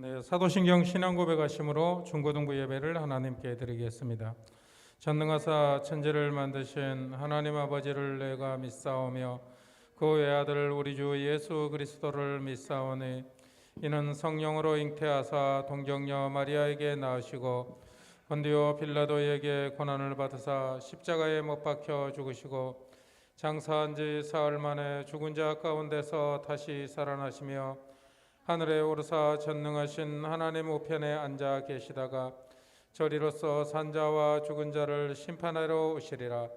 네, 사도신경 신앙 고백하심으로 중고등부 예배를 하나님께 드리겠습니다. 전능하사 천지를 만드신 하나님 아버지를 내가 믿사오며 그 외아들 우리 주 예수 그리스도를 믿사오니 이는 성령으로 잉태하사 동정녀 마리아에게 낳으시고 본디오 빌라도에게 고난을 받으사 십자가에 못 박혀 죽으시고 장사한 지 사흘 만에 죽은 자 가운데서 다시 살아나시며 하늘에 오르사 전능하신 하나님 우편에 앉아 계시다가 저리로서 산자와 죽은 자를 심판하러 오시리라.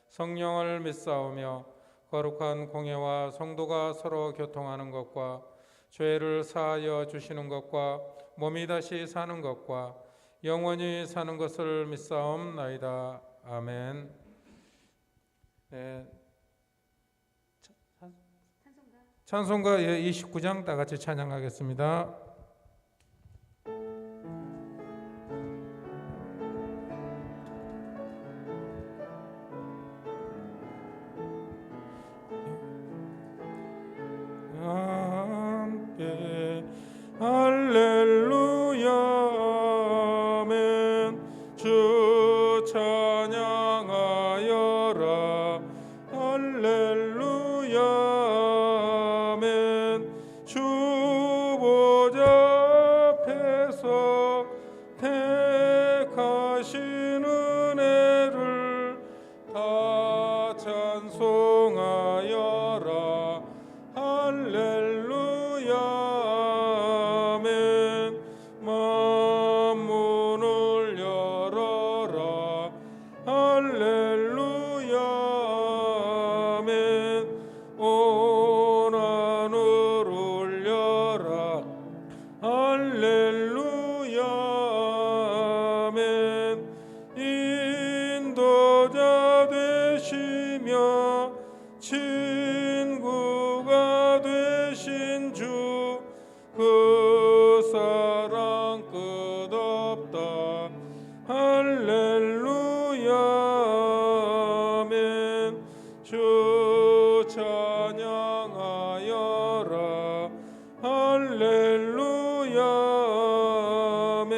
성령을 믿사오며 거룩한 공예와 성도가 서로 교통하는 것과 죄를 사하여 주시는 것과 몸이 다시 사는 것과 영원히 사는 것을 믿사옵나이다. 아멘. 네. 찬송가 29장 다 같이 찬양하겠습니다. 함께 할렐루야 아멘. 주 찬양하여라 할렐루야 주 보좌 앞에서 택하신 은혜를 다 찬송하여라 할렐루야 아멘. 만문을 열어라 할렐루야 아멘. 온 하늘 울려라 할렐루야 아멘. 인도자 되시며 친구가 되신 주 그 사랑 끝없다 할렐루야 아멘. 주 찬양하여라 할렐루야 아멘.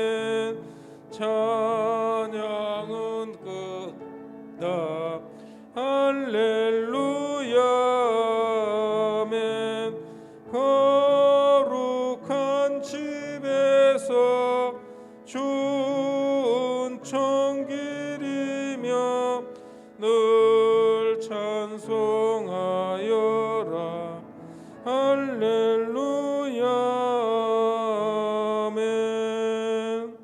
찬양은 끝다 할렐루야 아멘. 거룩한 집에서 좋은 청길이며 늘 찬송하여라 할렐루야 아멘.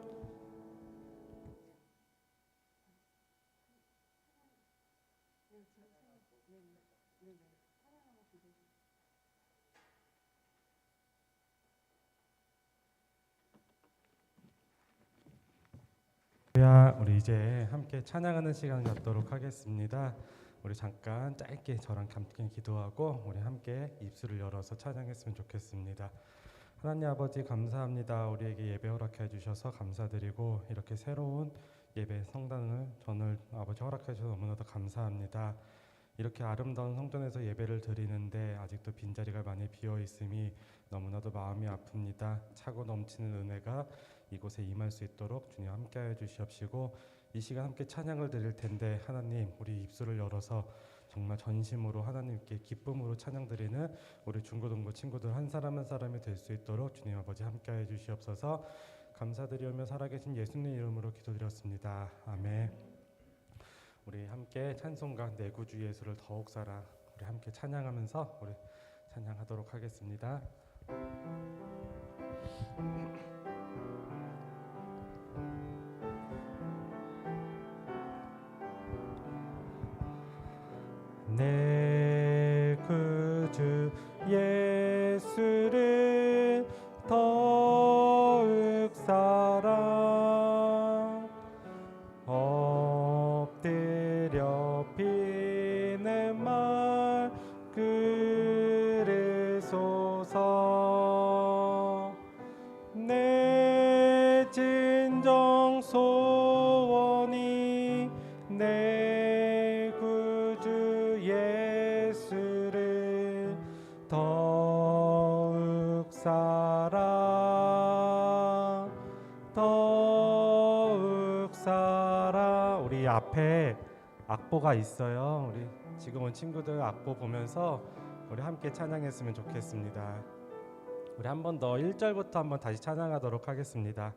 우리 이제 함께 찬양하는 시간을 갖도록 하겠습니다. 우리 잠깐 짧게 저랑 함께 기도하고 우리 함께 입술을 열어서 찬양했으면 좋겠습니다. 하나님 아버지 감사합니다. 우리에게 예배 허락해 주셔서 감사드리고 이렇게 새로운 예배 성당을 전을 아버지 허락해 주셔서 너무나도 감사합니다. 이렇게 아름다운 성전에서 예배를 드리는데 아직도 빈자리가 많이 비어 있음이 너무나도 마음이 아픕니다. 차고 넘치는 은혜가 이곳에 임할 수 있도록 주님 함께하여 주시옵시고 이 시간 함께 찬양을 드릴 텐데 하나님 우리 입술을 열어서 정말 전심으로 하나님께 기쁨으로 찬양 드리는 우리 중고등부 친구들 한 사람 한 사람이 될 수 있도록 주님 아버지 함께하여 주시옵소서. 감사드리며 살아계신 예수님 이름으로 기도드렸습니다. 아멘. 우리 함께 찬송가 내 구주 예수를 더욱 사랑 우리 함께 찬양하면서 우리 찬양하도록 하겠습니다. 내 구주 예수를 더욱 사랑 엎드려 비는 말 그르소서. 내 진정 소원이 내 구주 예수를 더욱 앞에 악보가 있어요. 우리 지금 온 친구들 악보 보면서 우리 함께 찬양했으면 좋겠습니다. 우리 한 번 더 1절부터 한번 다시 찬양하도록 하겠습니다.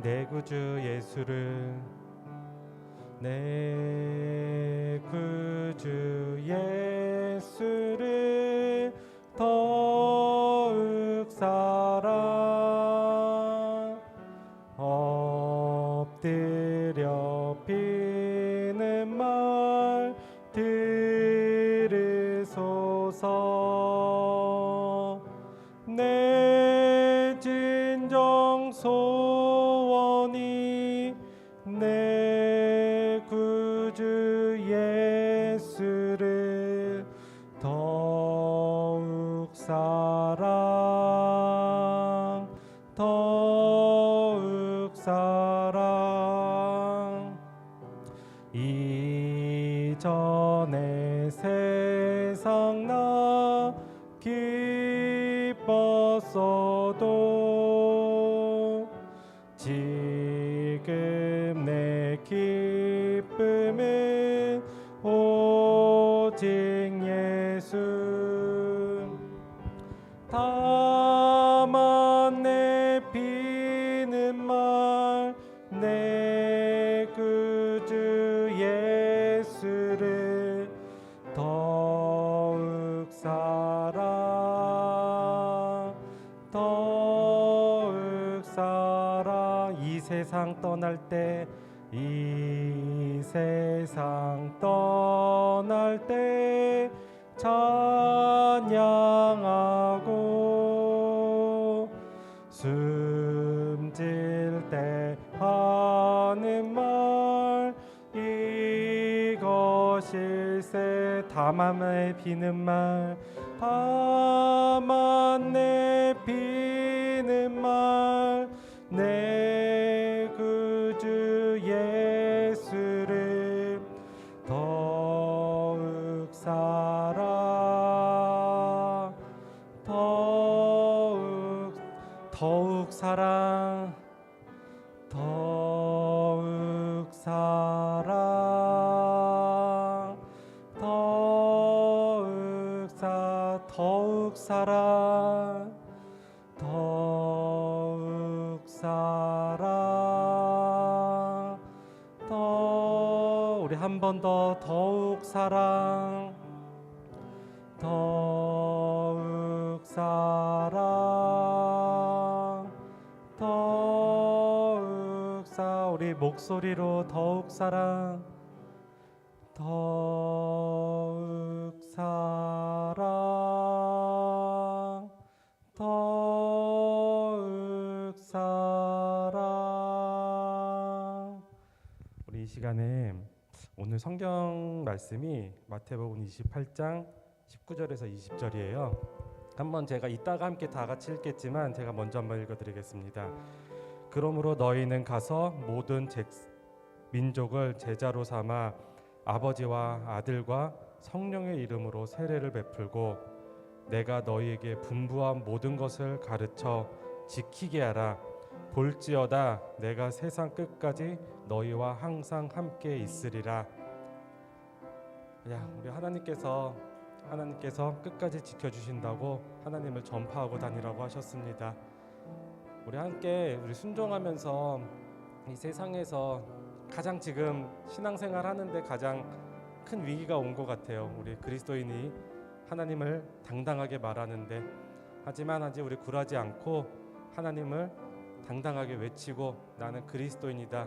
내 구주 예수를, 내 구주 예수를 더욱 사랑, 엎드려 비는 말 들으소서. 내 진정 소원이 내 구주 예수를 더욱 사랑, 더욱 사랑. 이전에 세상 나 기뻤어도 지금 내 기쁨은 오직 예수. 다만 내 비는 말 내 구주 예수를 더욱 사랑, 더욱 사랑. 이 세상 떠날 때, 이 세상 떠날 때 찬양하고 숨질 때 하는 말 이것일세. 다만 내 비는 말, 다만 내 비는 말 내 구주 예수를 더욱 사랑, 더욱 사랑, 더욱 사랑, 더욱 사랑, 더욱 사랑, 우리 한 번 더 더욱 사랑, 더욱 사랑, 더욱 우리 목소리로 더욱 사랑, 더욱 사랑, 더욱 사랑. 우리 이 시간에 오늘 성경 말씀이 마태복음 28장 19절에서 20절이에요. 한번 제가 이따가 함께 다 같이 읽겠지만 제가 먼저 한번 읽어드리겠습니다. 그러므로 너희는 가서 모든 민족을 제자로 삼아 아버지와 아들과 성령의 이름으로 세례를 베풀고 내가 너희에게 분부한 모든 것을 가르쳐 지키게 하라. 볼지어다 내가 세상 끝까지 너희와 항상 함께 있으리라. 우리 하나님께서 끝까지 지켜주신다고 하나님을 전파하고 다니라고 하셨습니다. 우리 함께 순종하면서 이 세상에서 가장 지금 신앙생활 하는데 가장 큰 위기가 온 것 같아요. 우리 그리스도인이 하나님을 당당하게 말하는데, 하지만 아직 우리 굴하지 않고 하나님을 당당하게 외치고 나는 그리스도인이다,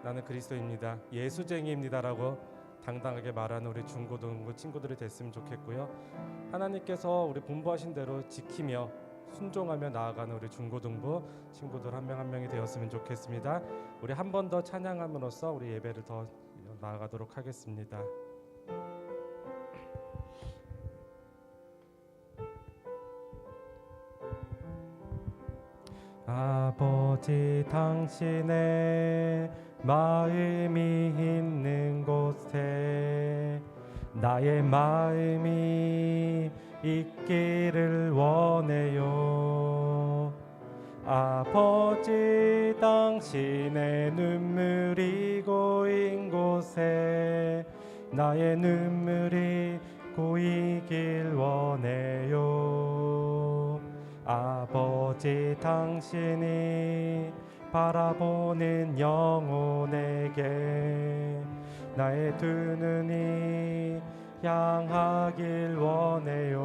나는 그리스도입니다, 예수쟁이입니다라고 당당하게 말하는 우리 중고등부 친구들이 됐으면 좋겠고요. 하나님께서 우리 분부하신 대로 지키며 순종하며 나아가는 우리 중고등부 친구들 한 명 한 명이 되었으면 좋겠습니다. 우리 한 번 더 찬양함으로써 우리 예배를 더 나아가도록 하겠습니다. 아버지, 당신의 마음이 있는 곳에 나의 마음이 있기를 원해요. 아버지, 당신의 눈물이 고인 곳에 나의 눈물이 고이길 원해요. 아버지, 당신이 바라보는 영혼에게 나의 두 눈이 향하길 원해요.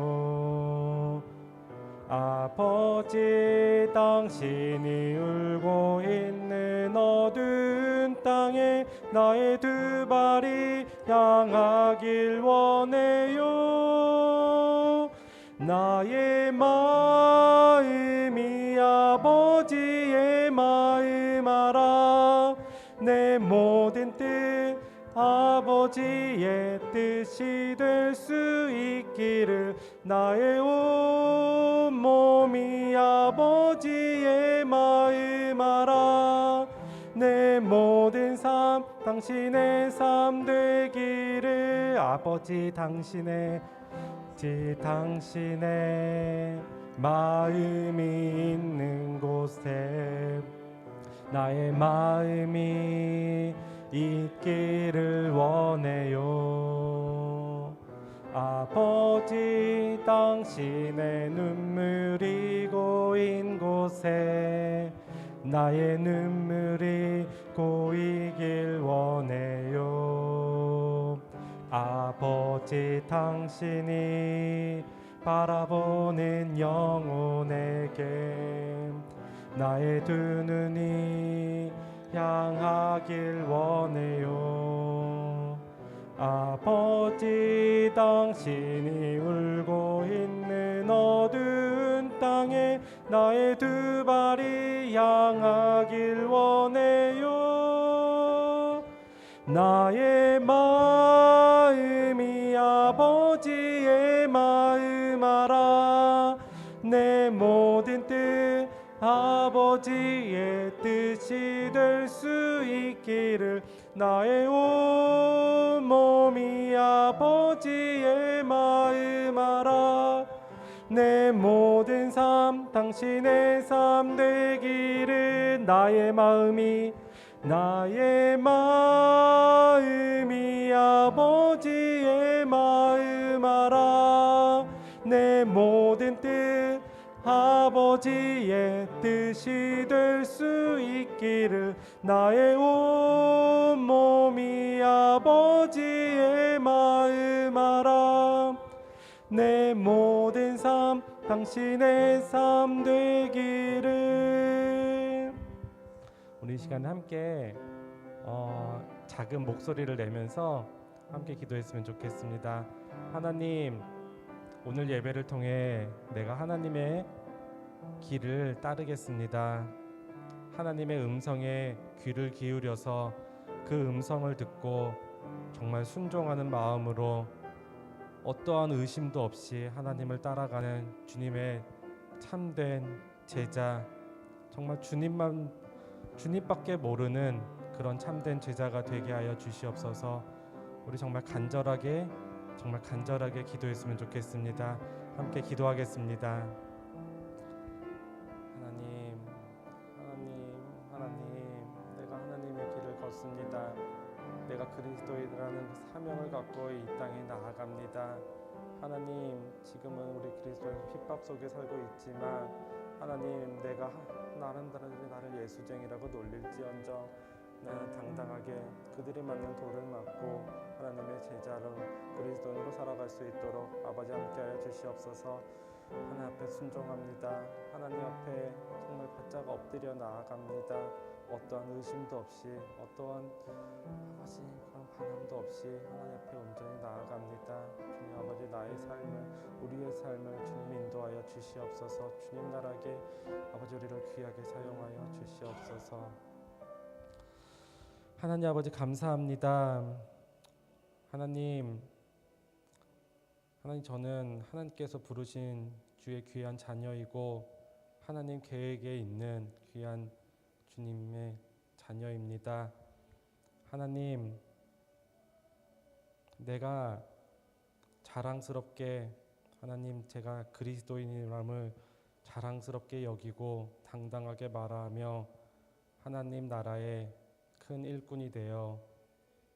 아버지, 당신이 울고 있는 어두운 땅에 나의 두 발이 향하길 원해요. 나의 마음이 아버지의 마음 알아. 내 모든 뜻 아버지의 뜻이 될 수 있기를 나의 온 몸이 아버지의 마음 알아. 내 모든 삶 당신의 삶 되기를. 아버지, 당신의 마음이 있는 곳에 나의 마음이 있기를 원해요. 아버지, 당신의 눈물이 고인 곳에 나의 눈물이 고이길 원해요. 아버지, 당신이 바라보는 영혼에게 나의 두 눈이 향하길 원해요. 아버지, 당신이 울고 있는 어두운 땅에 나의 두 발이 향하길 원해요. 나의 마음이 아버지의 마음 알아. 내 모든 뜻 아버지의 뜻이 될 수 있기를. 나의 온 몸이 아버지의 마음 알아. 내 모든 삶 당신의 삶 되기를. 나의 마음이 아버지의 마음 알아. 내 모든 뜻 아버지의 뜻이 될 수 있기를. 나의 온 몸이 아버지의 마음 알아. 내 모든 삶 당신의 삶 되기를. 우리 이 시간 함께 작은 목소리를 내면서 함께 기도했으면 좋겠습니다. 하나님, 오늘 예배를 통해 내가 하나님의 길을 따르겠습니다. 하나님의 음성에 귀를 기울여서 그 음성을 듣고 정말 순종하는 마음으로 어떠한 의심도 없이 하나님을 따라가는 주님의 참된 제자, 정말 주님밖에 모르는 그런 참된 제자가 되게 하여 주시옵소서. 우리 정말 간절하게 기도했으면 좋겠습니다. 함께 기도하겠습니다. 하나님, 내가 하나님의 길을 걷습니다. 내가 그리스도인이라는 사명을 갖고 이 땅에 나아갑니다. 하나님, 지금은 우리 그리스도인 핍박 속에 살고 있지만 하나님, 내가 나를 예수쟁이라고 놀릴지언정 나는 당당하게 그들이 맞는 돌을 맞고 하나님의 제자로 그리스도인으로 살아갈 수 있도록 아버지 함께하여 주시옵소서. 하나님 앞에 순종합니다. 하나님 앞에 정말 바짝 엎드려 나아갑니다. 어떠한 의심도 없이, 어떠한 그런 반항도 없이 하나님 앞에 온전히 나아갑니다. 주님 아버지, 나의 삶을, 우리의 삶을 주님 인도하여 주시옵소서. 주님 나라에 아버지 우리를 귀하게 사용하여 주시옵소서. 하나님 아버지, 감사합니다. 하나님, 저는 하나님께서 부르신 주의 귀한 자녀이고 하나님 계획에 있는 귀한 주님의 자녀입니다. 하나님, 내가 자랑스럽게 하나님, 제가 그리스도인이람을 자랑스럽게 여기고 당당하게 말하며 하나님 나라의 큰 일꾼이 되어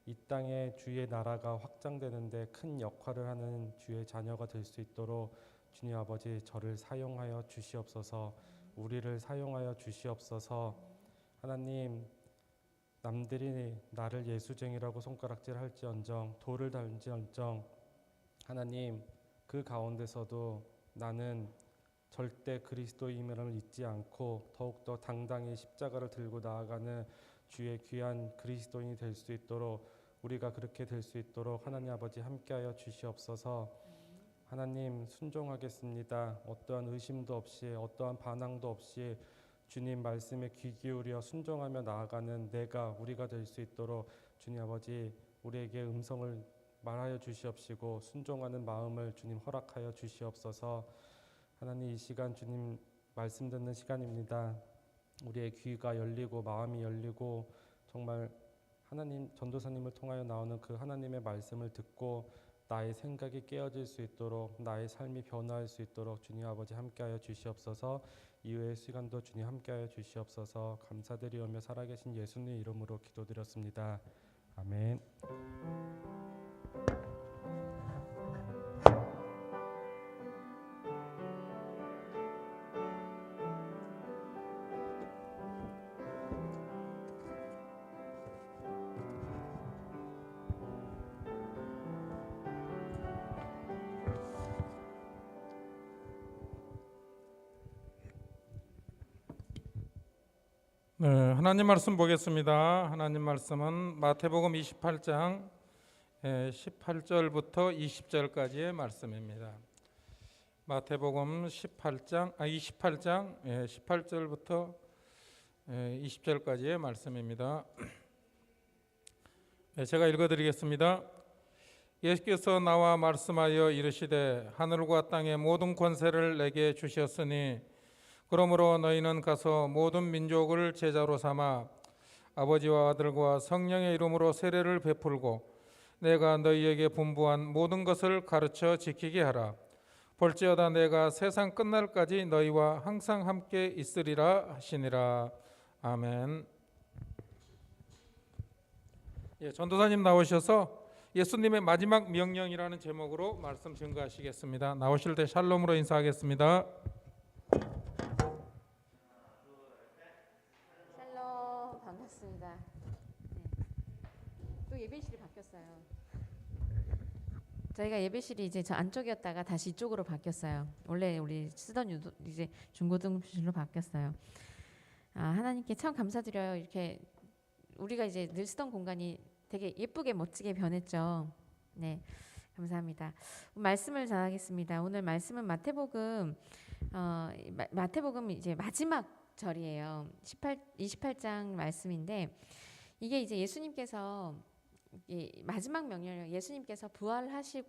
이 땅에 주의 나라가 확장되는데 큰 역할을 하는 주의 자녀가 될 수 있도록 주님 아버지 저를 사용하여 주시옵소서. 우리를 사용하여 주시옵소서. 하나님, 남들이 나를 예수쟁이라고 손가락질 할지언정 돌을 달지언정 하나님, 그 가운데서도 나는 절대 그리스도임을 잊지 않고 더욱더 당당히 십자가를 들고 나아가는 주의 귀한 그리스도인이 될 수 있도록, 우리가 그렇게 될 수 있도록 하나님 아버지 함께하여 주시옵소서. 하나님, 순종하겠습니다. 어떠한 의심도 없이, 어떠한 반항도 없이 주님 말씀에 귀 기울여 순종하며 나아가는 우리가 될 수 있도록 주님 아버지 우리에게 음성을 말하여 주시옵시고 순종하는 마음을 주님 허락하여 주시옵소서. 하나님, 이 시간 주님 말씀 듣는 시간입니다. 우리의 귀가 열리고 마음이 열리고 정말 하나님 전도사님을 통하여 나오는 그 하나님의 말씀을 듣고 나의 생각이 깨어질 수 있도록, 나의 삶이 변화할 수 있도록 주님 아버지 함께하여 주시옵소서. 이후의 시간도 주님 함께하여 주시옵소서. 감사드리오며 살아계신 예수님 이름으로 기도드렸습니다. 아멘. 네, 하나님 말씀 보겠습니다. 하나님 말씀은 마태복음 28장 18절부터 20절까지의 말씀입니다. 마태복음 28장 18절부터 20절까지의 말씀입니다. 제가 읽어드리겠습니다. 예수께서 나와 말씀하여 이르시되 하늘과 땅의 모든 권세를 내게 주셨으니 그러므로 너희는 가서 모든 민족을 제자로 삼아 아버지와 아들과 성령의 이름으로 세례를 베풀고 내가 너희에게 분부한 모든 것을 가르쳐 지키게 하라. 볼지어다 내가 세상 끝날까지 너희와 항상 함께 있으리라 하시니라. 아멘. 전도사님 나오셔서 예수님의 마지막 명령이라는 제목으로 말씀 증거하시겠습니다. 나오실 때 샬롬으로 인사하겠습니다. 샬롬, 반갑습니다. 또 예배실이 바뀌었어요. 저희가 예배실이 이제 저 안쪽이었다가 다시 이쪽으로 바뀌었어요. 원래 우리 쓰던 이제 중고등부실로 바뀌었어요. 하나님께 참 감사드려요. 이렇게 우리가 이제 늘 쓰던 공간이 되게 예쁘게 멋지게 변했죠. 네, 감사합니다. 말씀을 전하겠습니다. 오늘 말씀은 마태복음 이제 마지막 절이에요. 28장 말씀인데 이게 이제 예수님께서 마지막 명령을 예수님께서 부활하시기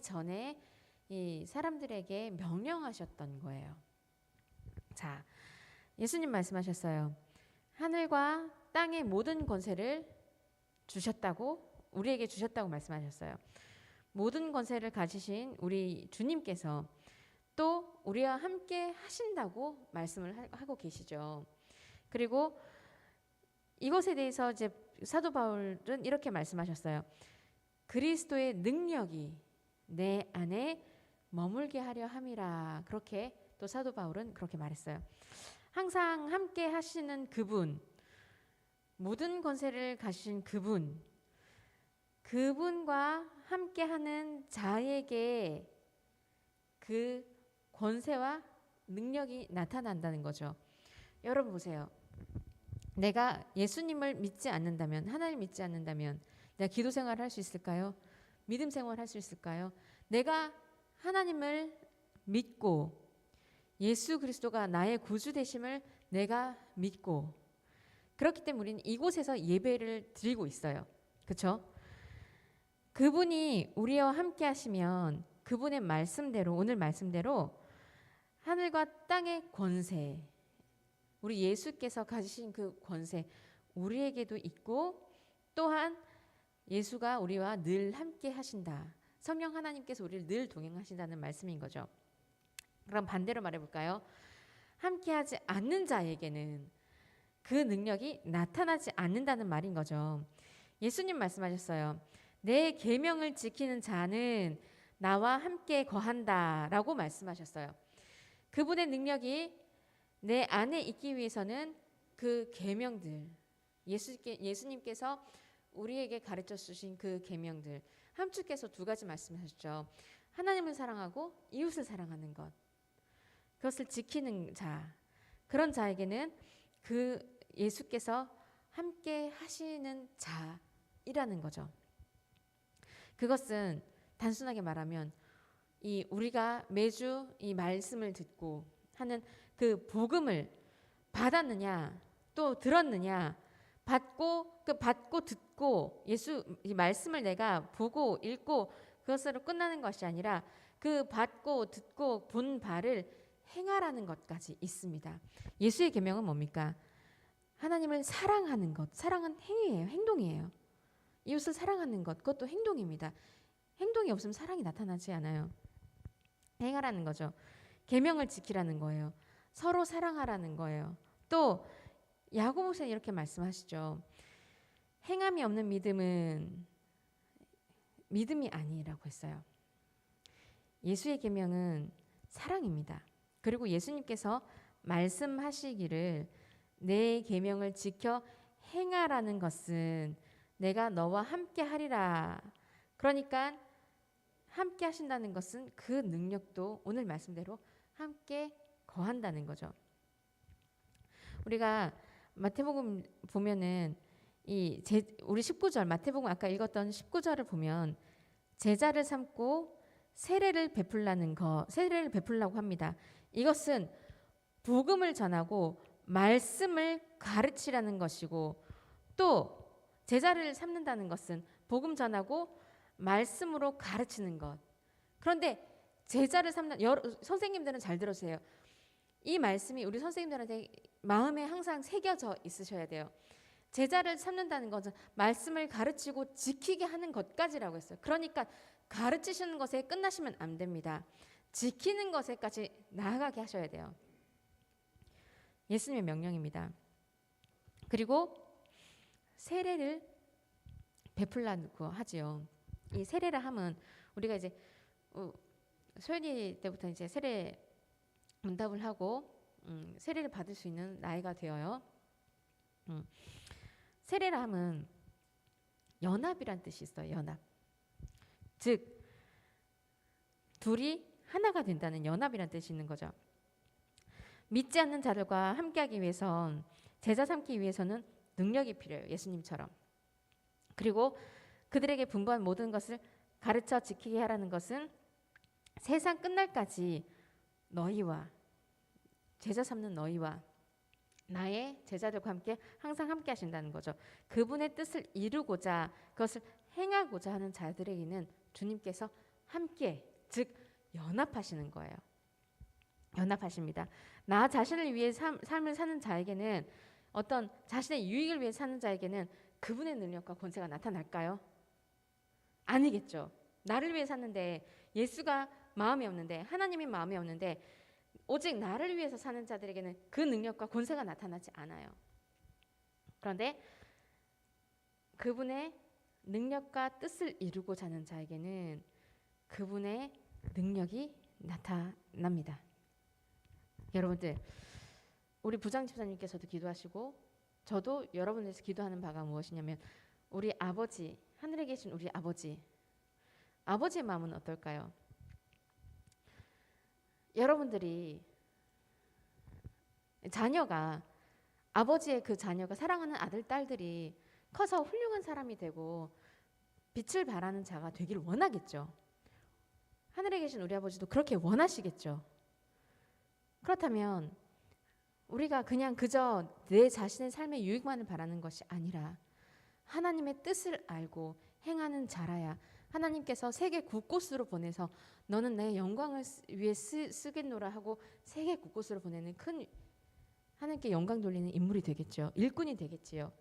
전에 이 사람들에게 명령하셨던 거예요. 자, 예수님 말씀하셨어요. 하늘과 땅의 모든 권세를 우리에게 주셨다고 말씀하셨어요. 모든 권세를 가지신 우리 주님께서 또 우리와 함께 하신다고 말씀을 하고 계시죠. 그리고 이것에 대해서 이제 사도 바울은 이렇게 말씀하셨어요. 그리스도의 능력이 내 안에 머물게 하려 함이라. 그렇게 또 사도 바울은 그렇게 말했어요. 항상 함께 하시는 그분, 모든 권세를 가지신 그분과 함께하는 자에게 그 권세와 능력이 나타난다는 거죠. 여러분 보세요. 내가 예수님을 믿지 않는다면, 하나님 믿지 않는다면 내가 기도 생활을 할 수 있을까요? 믿음 생활을 할 수 있을까요? 내가 하나님을 믿고 예수 그리스도가 나의 구주 되심을 내가 믿고 그렇기 때문에 우리는 이곳에서 예배를 드리고 있어요. 그렇죠? 그분이 우리와 함께 하시면 그분의 말씀대로, 오늘 말씀대로 하늘과 땅의 권세, 우리 예수께서 가지신 그 권세 우리에게도 있고 또한 예수가 우리와 늘 함께 하신다. 성령 하나님께서 우리를 늘 동행하신다는 말씀인 거죠. 그럼 반대로 말해볼까요? 함께하지 않는 자에게는 그 능력이 나타나지 않는다는 말인 거죠. 예수님 말씀하셨어요. 내 계명을 지키는 자는 나와 함께 거한다라고 말씀하셨어요. 그분의 능력이 내 안에 있기 위해서는 그 계명들, 예수님께서 우리에게 가르쳐 주신 그 계명들, 함주께서 두 가지 말씀하셨죠. 하나님을 사랑하고 이웃을 사랑하는 것, 그것을 지키는 자, 그런 자에게는 그 예수께서 함께 하시는 자이라는 거죠. 그것은 단순하게 말하면 이 우리가 매주 이 말씀을 듣고 하는 그 복음을 받았느냐 또 들었느냐, 받고 듣고 예수 이 말씀을 내가 보고 읽고 그것으로 끝나는 것이 아니라 그 받고 듣고 본 바를 행하라는 것까지 있습니다. 예수의 계명은 뭡니까? 하나님을 사랑하는 것. 사랑은 행위예요. 행동이에요. 이웃을 사랑하는 것. 그것도 행동입니다. 행동이 없으면 사랑이 나타나지 않아요. 행하라는 거죠. 계명을 지키라는 거예요. 서로 사랑하라는 거예요. 또 야고보서에 이렇게 말씀하시죠. 행함이 없는 믿음은 믿음이 아니라고 했어요. 예수의 계명은 사랑입니다. 그리고 예수님께서 말씀하시기를 내 계명을 지켜 행하라는 것은 내가 너와 함께 하리라. 그러니까 함께 하신다는 것은 그 능력도 오늘 말씀대로 함께 거한다는 거죠. 우리가 마태복음 보면은 우리 19절 마태복음 아까 읽었던 19절을 보면 제자를 삼고 세례를 베풀라고 합니다. 이것은 복음을 전하고 말씀을 가르치라는 것이고, 또 제자를 삼는다는 것은 복음 전하고 말씀으로 가르치는 것. 그런데 제자를 삼는 선생님들은 잘 들으세요. 이 말씀이 우리 선생님들한테 마음에 항상 새겨져 있으셔야 돼요. 제자를 삼는다는 것은 말씀을 가르치고 지키게 하는 것까지라고 했어요. 그러니까 가르치시는 것에 끝나시면 안 됩니다. 지키는 것에까지 나아가게 하셔야 돼요. 예수님의 명령입니다. 그리고 세례를 베풀라고 하지요. 이 세례를 하면 우리가 이제 소연이 때부터 이제 세례 문답을 하고 세례를 받을 수 있는 나이가 되어요. 세례를 하면 연합이란 뜻이 있어요. 연합. 즉 둘이 하나가 된다는 연합이란 뜻이 있는 거죠. 믿지 않는 자들과 함께하기 위해선 제자 삼기 위해서는 능력이 필요해요. 예수님처럼. 그리고 그들에게 분부한 모든 것을 가르쳐 지키게 하라는 것은 세상 끝날까지 너희와 제자 삼는 너희와 나의 제자들과 함께 항상 함께 하신다는 거죠. 그분의 뜻을 이루고자 그것을 행하고자 하는 자들에게는 주님께서 함께, 즉 연합하시는 거예요. 연합하십니다. 나 자신을 위해 삶을 사는 자에게는, 어떤 자신의 유익을 위해 사는 자에게는 그분의 능력과 권세가 나타날까요? 아니겠죠. 나를 위해 샀는데, 예수가 마음이 없는데, 하나님이 마음이 없는데 오직 나를 위해서 사는 자들에게는 그 능력과 권세가 나타나지 않아요. 그런데 그분의 능력과 뜻을 이루고자 하는 자에게는 그분의 능력이 나타납니다. 여러분들, 우리 부장 집사님께서도 기도하시고 저도 여러분들에서 기도하는 바가 무엇이냐면, 우리 아버지, 하늘에 계신 우리 아버지의 마음은 어떨까요? 여러분들이 아버지의 그 자녀가, 사랑하는 아들, 딸들이 커서 훌륭한 사람이 되고 빛을 발하는 자가 되길 원하겠죠. 하늘에 계신 우리 아버지도 그렇게 원하시겠죠. 그렇다면 우리가 그냥 그저 내 자신의 삶의 유익만을 바라는 것이 아니라 하나님의 뜻을 알고 행하는 자라야 하나님께서 세계 곳곳으로 보내서 너는 내 영광을 위해 쓰겠노라 하고 세계 곳곳으로 보내는 큰 하나님께 영광 돌리는 인물이 되겠죠. 일꾼이 되겠지요.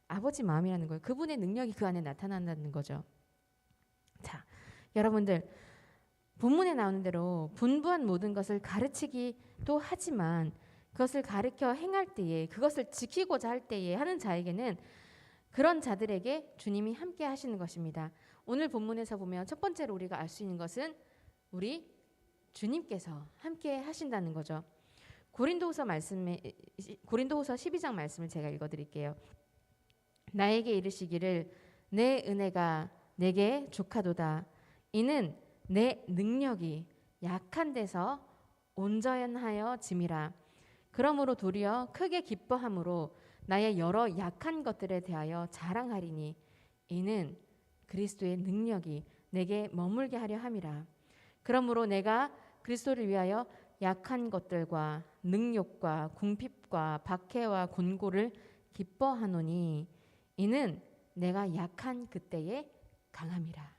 아버지 마음이라는 거예요. 그분의 능력이 그 안에 나타난다는 거죠. 자, 여러분들 본문에 나오는 대로 분부한 모든 것을 가르치기도 하지만 그것을 가르쳐 행할 때에 그것을 지키고자 할 때에 하는 자에게는 그런 자들에게 주님이 함께 하시는 것입니다. 오늘 본문에서 보면 첫 번째로 우리가 알 수 있는 것은 우리 주님께서 함께 하신다는 거죠. 고린도후서 12장 말씀을 제가 읽어드릴게요. 나에게 이르시기를 내 은혜가 내게 족하도다. 이는 내 능력이 약한 데서 온전하여 짐이라. 그러므로 도리어 크게 기뻐함으로 나의 여러 약한 것들에 대하여 자랑하리니 이는 그리스도의 능력이 내게 머물게 하려 함이라. 그러므로 내가 그리스도를 위하여 약한 것들과 능욕과 궁핍과 박해와 곤고를 기뻐하노니 이는 내가 약한 그때에 강함이라.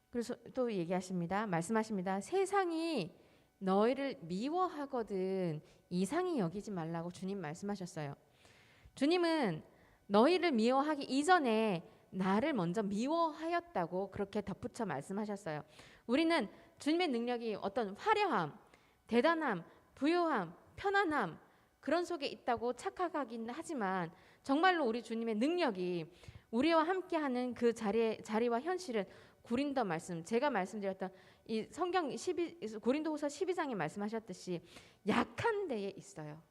그래서 또 얘기하십니다. 말씀하십니다. 세상이 너희를 미워하거든 이상히 여기지 말라고 주님 말씀하셨어요. 주님은 너희를 미워하기 이전에 나를 먼저 미워하였다고 그렇게 덧붙여 말씀하셨어요. 우리는 주님의 능력이 어떤 화려함, 대단함, 부유함, 편안함 그런 속에 있다고 착각하긴 하지만 정말로 우리 주님의 능력이 우리와 함께하는 그 자리와 현실은 고린도 말씀, 제가 말씀드렸던 이 성경 고린도후서 12장에 말씀하셨듯이 약한 데에 있어요.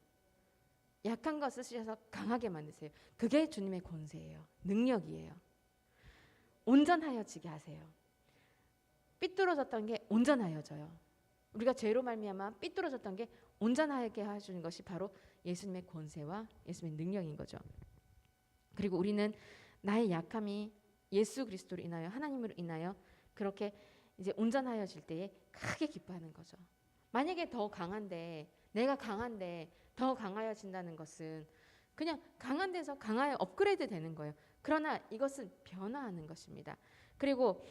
약한 것 쓰셔서 강하게 만드세요. 그게 주님의 권세예요. 능력이에요. 온전하여지게 하세요. 삐뚤어졌던 게 온전하여져요. 우리가 죄로 말미암아 삐뚤어졌던 게 온전하게 해주는 것이 바로 예수님의 권세와 예수님의 능력인 거죠. 그리고 우리는 나의 약함이 예수 그리스도로 인하여 하나님으로 인하여 그렇게 이제 온전하여질 때에 크게 기뻐하는 거죠. 만약에 더 강한데 내가 강한데 더 강하여진다는 것은 그냥 강한 데서 강하여 업그레이드 되는 거예요. 그러나 이것은 변화하는 것입니다. 그리고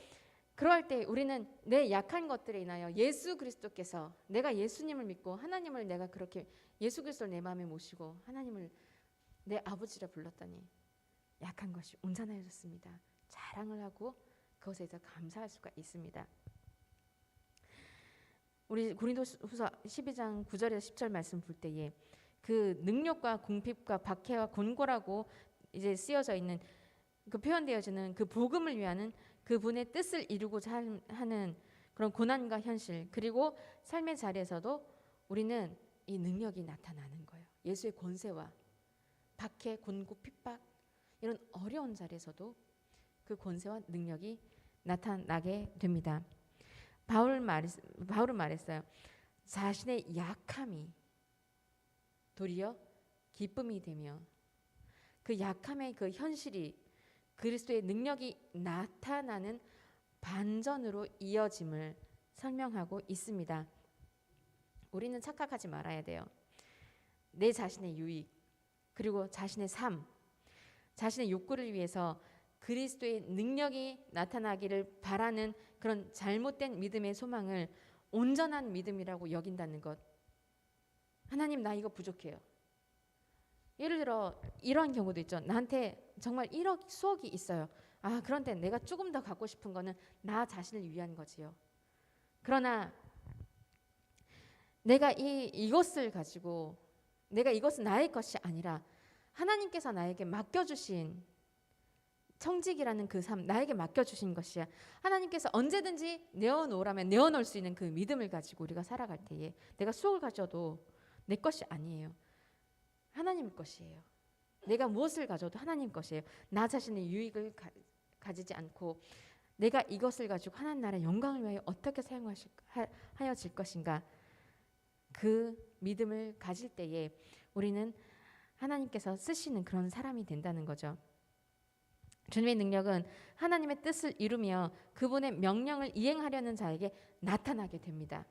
그럴 때 우리는 내 약한 것들에 인하여 예수 그리스도께서 내가 예수님을 믿고 하나님을 내가 그렇게 예수 그리스도를 내 마음에 모시고 하나님을 내 아버지라 불렀더니 약한 것이 온전해졌습니다. 자랑을 하고 그것에서 감사할 수가 있습니다. 우리 고린도후서 12장 9절에서 10절 말씀 볼 때에 그 능력과 궁핍과 박해와 곤고라고 이제 쓰여져 있는 그 표현되어지는 그 복음을 위하는 그분의 뜻을 이루고자 하는 그런 고난과 현실 그리고 삶의 자리에서도 우리는 이 능력이 나타나는 거예요. 예수의 권세와 박해, 곤고, 핍박 이런 어려운 자리에서도 그 권세와 능력이 나타나게 됩니다. 바울은 말했어요. 자신의 약함이 도리어 기쁨이 되며 그 약함의 그 현실이 그리스도의 능력이 나타나는 반전으로 이어짐을 설명하고 있습니다. 우리는 착각하지 말아야 돼요. 내 자신의 유익 그리고 자신의 삶, 자신의 욕구를 위해서 그리스도의 능력이 나타나기를 바라는 그런 잘못된 믿음의 소망을 온전한 믿음이라고 여긴다는 것. 하나님 나 이거 부족해요. 예를 들어 이런 경우도 있죠. 나한테 정말 1억 수억이 있어요. 그런데 내가 조금 더 갖고 싶은 거는 나 자신을 위한 거지요. 그러나 내가 이것을 가지고 내가 이것은 나의 것이 아니라 하나님께서 나에게 맡겨주신 청직이라는 그 삶 나에게 맡겨주신 것이야. 하나님께서 언제든지 내어놓으라면 내어놓을 수 있는 그 믿음을 가지고 우리가 살아갈 때에 내가 수억을 가져도 내 것이 아니에요. 하나님 것이에요. 내가 무엇을 가져도 하나님 것이에요. 나 자신의 유익을 가지지 않고 내가 이것을 가지고 하나님 나라의 영광을 위하여 어떻게 사용하여질 것인가 그 믿음을 가질 때에 우리는 하나님께서 쓰시는 그런 사람이 된다는 거죠. 주님의 능력은 하나님의 뜻을 이루며 그분의 명령을 이행하려는 자에게 나타나게 됩니다.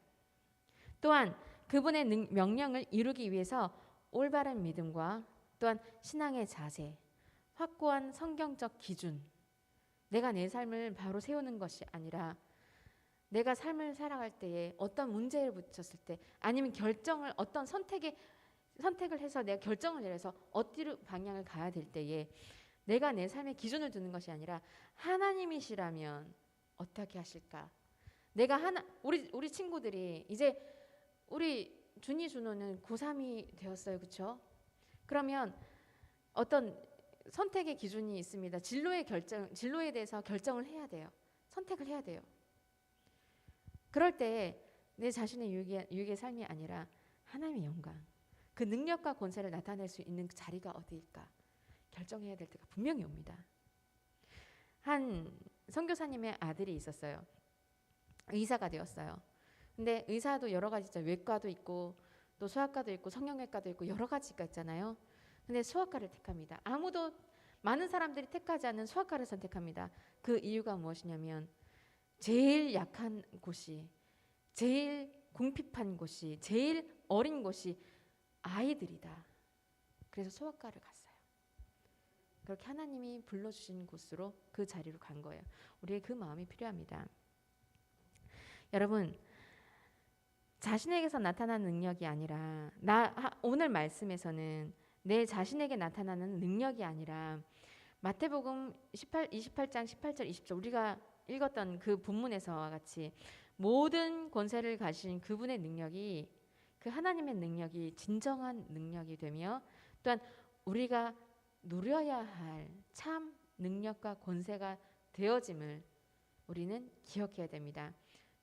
또한 그분의 명령을 이루기 위해서 올바른 믿음과 또한 신앙의 자세, 확고한 성경적 기준, 내가 내 삶을 바로 세우는 것이 아니라 내가 삶을 살아갈 때에 어떤 문제를 붙였을 때 아니면 어떤 선택을 해서 내가 결정을 내려서 어디로 방향을 가야 될 때에 내가 내 삶의 기준을 두는 것이 아니라 하나님이시라면 어떻게 하실까? 내가 우리 친구들이 이제 우리 준이 준호는 고3이 되었어요. 그렇죠? 그러면 어떤 선택의 기준이 있습니다. 진로에 대해서 결정을 해야 돼요. 선택을 해야 돼요. 그럴 때 내 자신의 유익의 삶이 아니라 하나님의 영광, 그 능력과 권세를 나타낼 수 있는 그 자리가 어디일까 결정해야 될 때가 분명히 옵니다. 한 선교사님의 아들이 있었어요. 의사가 되었어요. 근데 의사도 여러 가지 있죠. 외과도 있고 또 소아과도 있고 성형외과도 있고 여러 가지가 있잖아요. 근데 소아과를 택합니다. 많은 사람들이 택하지 않는 소아과를 선택합니다. 그 이유가 무엇이냐면 제일 약한 곳이, 제일 궁핍한 곳이, 제일 어린 곳이 아이들이다. 그래서 소아과를 갔어요. 그렇게 하나님이 불러주신 곳으로 그 자리로 간 거예요. 우리의 그 마음이 필요합니다. 여러분, 자신에게서 나타나는 능력이 아니라 오늘 말씀에서는 내 자신에게 나타나는 능력이 아니라 마태복음 28장 18절 20절 우리가 읽었던 그 본문에서와 같이 모든 권세를 가진 그분의 능력이, 그 하나님의 능력이 진정한 능력이 되며 또한 우리가 누려야 할 참 능력과 권세가 되어짐을 우리는 기억해야 됩니다.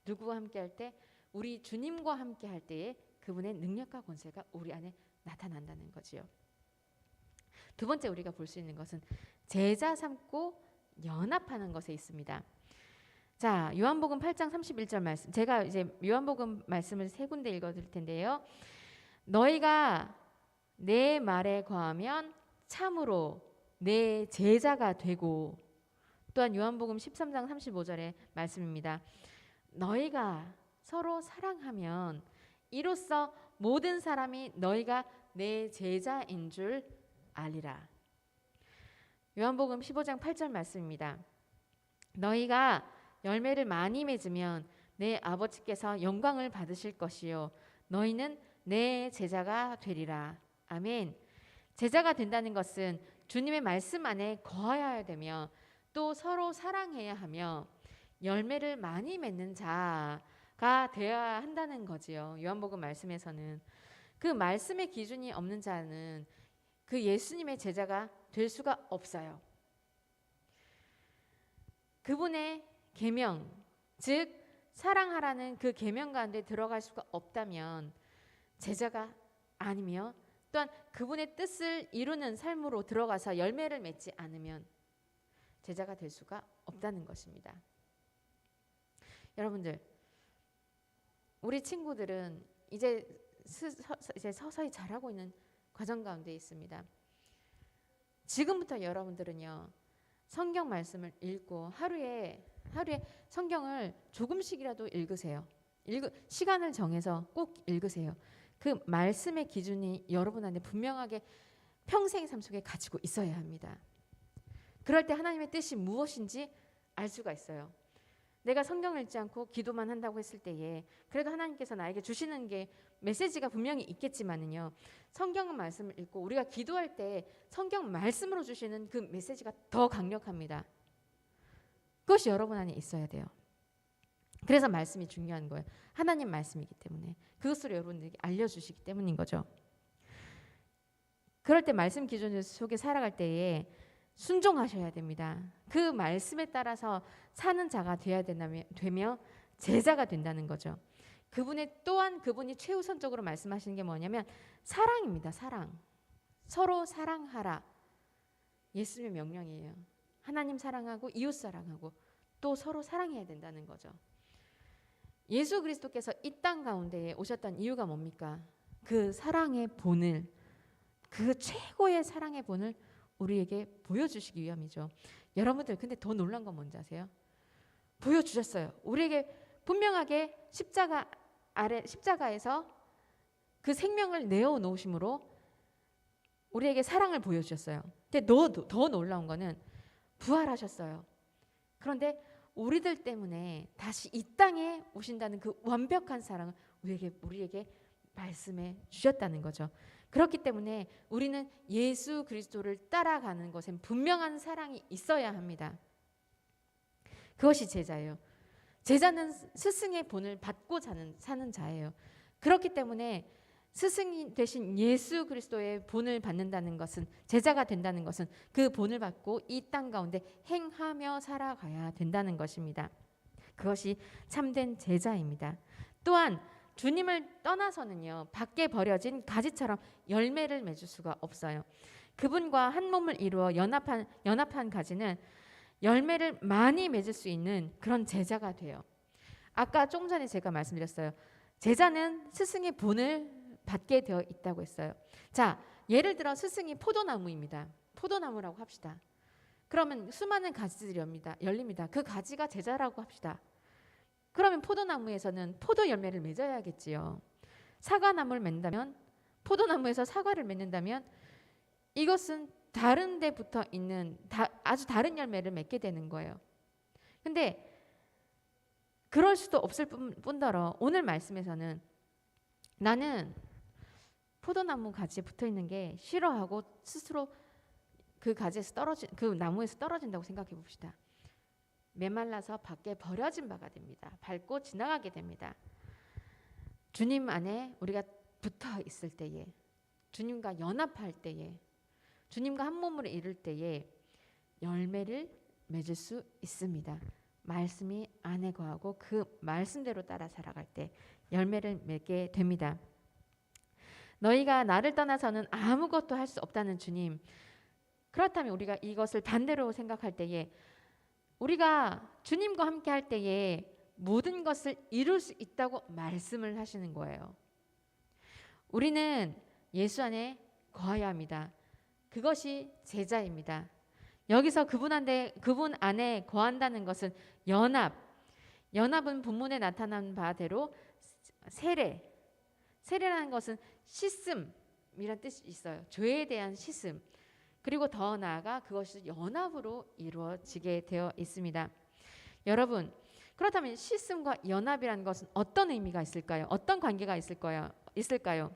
누구와 함께 할 때? 우리 주님과 함께 할 때에 그분의 능력과 권세가 우리 안에 나타난다는 거지요. 두 번째 우리가 볼 수 있는 것은 제자 삼고 연합하는 것에 있습니다. 자, 요한복음 8장 31절 말씀. 제가 이제 요한복음 말씀을 세 군데 읽어드릴 텐데요. 너희가 내 말에 거하면 참으로 내 제자가 되고, 또한 요한복음 13장 35절의 말씀입니다. 너희가 서로 사랑하면 이로써 모든 사람이 너희가 내 제자인 줄 알리라. 요한복음 15장 8절 말씀입니다. 너희가 열매를 많이 맺으면 내 아버지께서 영광을 받으실 것이요 너희는 내 제자가 되리라. 아멘. 제자가 된다는 것은 주님의 말씀 안에 거하여야 되며 또 서로 사랑해야 하며 열매를 많이 맺는 자가 되어야 한다는 거지요. 요한복음 말씀에서는 그 말씀의 기준이 없는 자는 그 예수님의 제자가 될 수가 없어요. 그분의 계명, 즉 사랑하라는 그 계명 가운데 들어갈 수가 없다면 제자가 아니며 또한 그분의 뜻을 이루는 삶으로 들어가서 열매를 맺지 않으면 제자가 될 수가 없다는 것입니다. 여러분들, 우리 친구들은 이제 서서히 자라고 있는 과정 가운데 있습니다. 지금부터 여러분들은요, 성경 말씀을 읽고 하루에 성경을 조금씩이라도 읽으세요. 시간을 정해서 꼭 읽으세요. 그 말씀의 기준이 여러분 안에 분명하게 평생의 삶 속에 가지고 있어야 합니다. 그럴 때 하나님의 뜻이 무엇인지 알 수가 있어요. 내가 성경을 읽지 않고 기도만 한다고 했을 때에 그래도 하나님께서 나에게 주시는 게 메시지가 분명히 있겠지만은요, 성경 말씀을 읽고 우리가 기도할 때 성경 말씀으로 주시는 그 메시지가 더 강력합니다. 그것이 여러분 안에 있어야 돼요. 그래서 말씀이 중요한 거예요. 하나님 말씀이기 때문에 그것으로 여러분들에게 알려주시기 때문인 거죠. 그럴 때 말씀 기준 속에 살아갈 때에 순종하셔야 됩니다. 그 말씀에 따라서 사는 자가 되며 제자가 된다는 거죠. 또한 그분이 최우선적으로 말씀하시는 게 뭐냐면 사랑입니다. 사랑. 서로 사랑하라. 예수님의 명령이에요. 하나님 사랑하고 이웃 사랑하고 또 서로 사랑해야 된다는 거죠. 예수 그리스도께서 이 땅 가운데에 오셨던 이유가 뭡니까? 그 사랑의 본을, 그 최고의 사랑의 본을 우리에게 보여주시기 위함이죠. 여러분들, 근데 더 놀란 건 뭔지 아세요? 보여주셨어요. 우리에게 분명하게 십자가에서 그 생명을 내어 놓으심으로 우리에게 사랑을 보여주셨어요. 근데 더 놀라운 거는 부활하셨어요. 그런데 우리들 때문에 다시 이 땅에 오신다는 그 완벽한 사랑을 우리에게 말씀해 주셨다는 거죠. 그렇기 때문에 우리는 예수 그리스도를 따라가는 것엔 분명한 사랑이 있어야 합니다. 그것이 제자예요. 제자는 스승의 본을 받고 사는 자예요. 그렇기 때문에 스승이 되신 예수 그리스도의 본을 받는다는 것은, 제자가 된다는 것은 그 본을 받고 이 땅 가운데 행하며 살아가야 된다는 것입니다. 그것이 참된 제자입니다. 또한 주님을 떠나서는요, 밖에 버려진 가지처럼 열매를 맺을 수가 없어요. 그분과 한 몸을 이루어 연합한 가지는 열매를 많이 맺을 수 있는 그런 제자가 돼요. 아까 조금 전에 제가 말씀드렸어요. 제자는 스승의 본을 받게 되어 있다고 했어요. 자, 예를 들어 스승이 포도나무입니다. 포도나무라고 합시다. 그러면 수많은 가지들이 열립니다. 그 가지가 제자라고 합시다. 그러면 포도나무에서는 포도 열매를 맺어야겠지요. 사과나무를 맺는다면, 포도나무에서 사과를 맺는다면 이것은 다른 데 붙어 있는 아주 다른 열매를 맺게 되는 거예요. 근데 그럴 수도 없을 뿐더러 오늘 말씀에서는 나는 포도나무 가지에 붙어 있는 게 싫어하고 스스로 그 나무에서 떨어진다고 생각해 봅시다. 메말라서 밖에 버려진 바가 됩니다. 밟고 지나가게 됩니다. 주님 안에 우리가 붙어 있을 때에, 주님과 연합할 때에, 주님과 한 몸으로 이룰 때에 열매를 맺을 수 있습니다. 말씀이 안에 거하고 그 말씀대로 따라 살아갈 때 열매를 맺게 됩니다. 너희가 나를 떠나서는 아무것도 할 수 없다는 주님. 그렇다면 우리가 이것을 반대로 생각할 때에, 우리가 주님과 함께 할 때에 모든 것을 이룰 수 있다고 말씀을 하시는 거예요. 우리는 예수 안에 거해야 합니다. 그것이 제자입니다. 여기서 그분 안에 거한다는 것은 연합은 본문에 나타난 바대로 세례라는 것은 씻음이란 뜻이 있어요. 죄에 대한 씻음. 그리고 더 나아가 그것이 연합으로 이루어지게 되어 있습니다. 여러분, 그렇다면 씻음과 연합이라는 것은 어떤 의미가 있을까요? 어떤 관계가 있을까요?